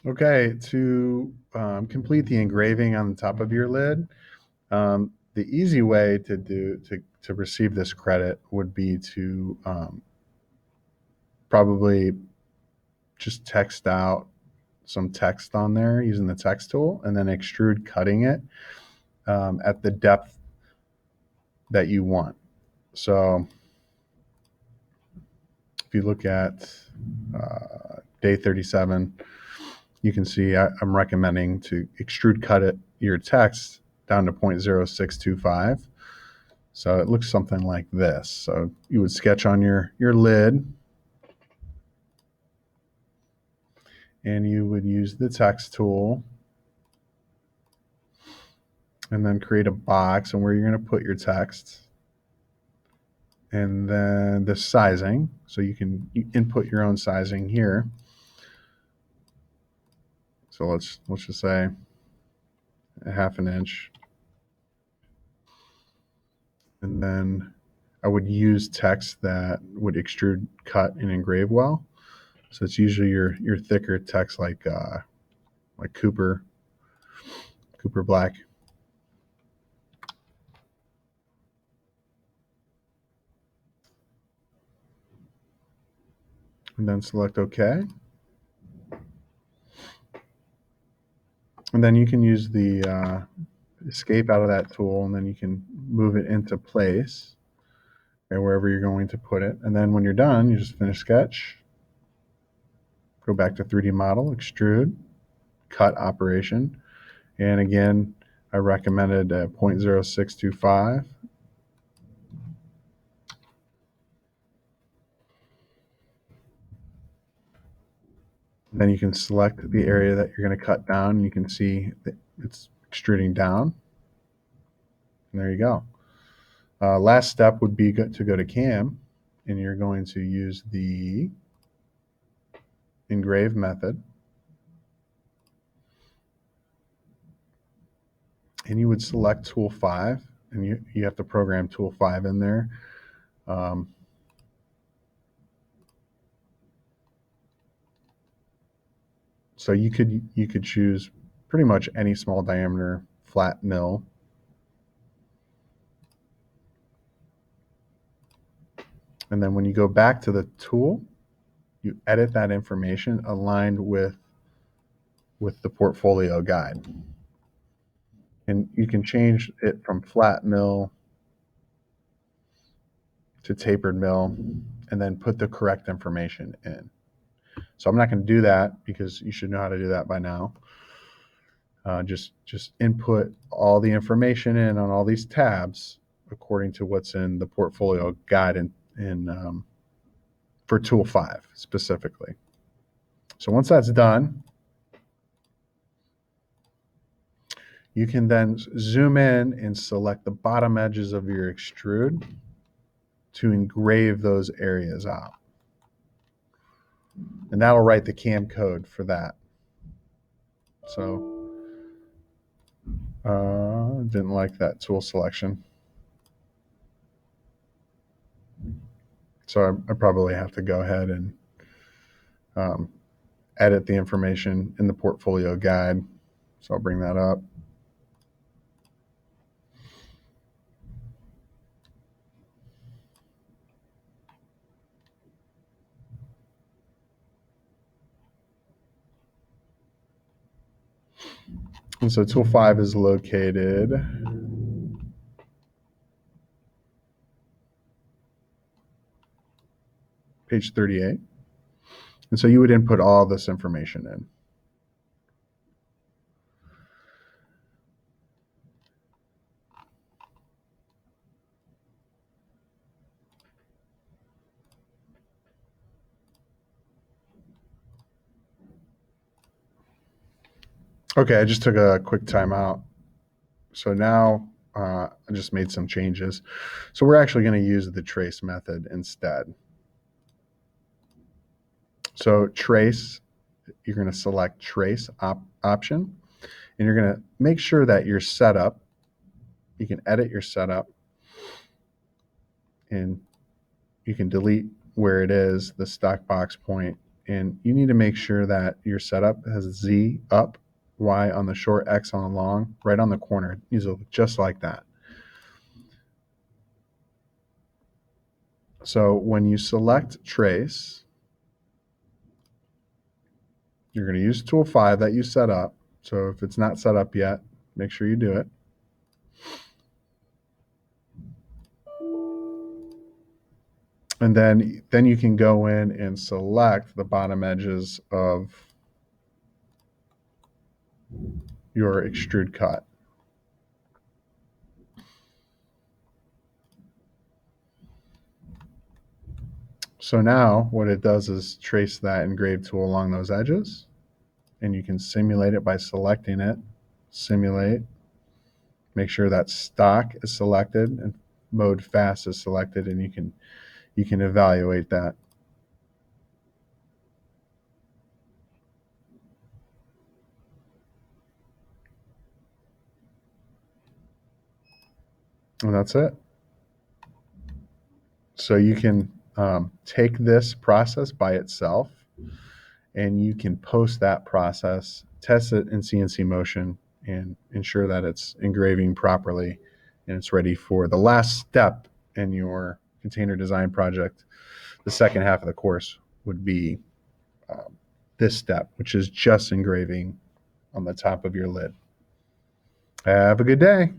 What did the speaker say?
Okay, to complete the engraving on the top of your lid, the easy way to receive this credit would be to probably just text out some text on there using the text tool, and then extrude cutting it at the depth that you want. So if you look at day 37, you can see I'm recommending to extrude cut it your text down to 0.0625. So it looks something like this. So you would sketch on your lid, and you would use the text tool and then create a box and where you're going to put your text. And then the sizing. So you can input your own sizing here. So let's just say a 1/2 inch. And then I would use text that would extrude, cut, and engrave well. So it's usually your thicker text like Cooper Black. And then select OK. And then you can use the escape out of that tool, and then you can move it into place, okay, wherever you're going to put it. And then when you're done, you just finish sketch, go back to 3D model, extrude, cut operation. And again, I recommended 0.0625. Then you can select the area that you're going to cut down. You can see that it's extruding down. And there you go. Last step would be to go to CAM, and you're going to use the engrave method. And you would select tool 5, and you have to program tool 5 in there. So you could choose pretty much any small diameter flat mill. And then when you go back to the tool, you edit that information aligned with the portfolio guide. And you can change it from flat mill to tapered mill, and then put the correct information in. So I'm not going to do that because you should know how to do that by now. Just input all the information in on all these tabs according to what's in the portfolio guide for tool 5 specifically. So once that's done, you can then zoom in and select the bottom edges of your extrude to engrave those areas out. And that'll write the CAM code for that. So didn't like that tool selection. So I probably have to go ahead and edit the information in the portfolio guide. So I'll bring that up. And so tool 5 is located page 38. And so you would input all this information in. Okay, I just took a quick timeout. So now I just made some changes. So we're actually going to use the trace method instead. So trace, you're going to select trace option, and you're going to make sure that your setup, you can edit your setup, and you can delete where it is, the stock box point, and you need to make sure that your setup has Z up, Y on the short, X on the long, right on the corner. It needs to look just like that. So when you select trace, you're going to use tool 5 that you set up. So if it's not set up yet, make sure you do it. And then you can go in and select the bottom edges of your extrude cut. So now what it does is trace that engraved tool along those edges, and you can simulate it by selecting it, simulate, make sure that stock is selected and mode fast is selected, and you can evaluate that. And that's it. So you can take this process by itself, and you can post that process, test it in CNC motion, and ensure that it's engraving properly and it's ready for the last step in your container design project. The second half of the course would be this step, which is just engraving on the top of your lid. Have a good day.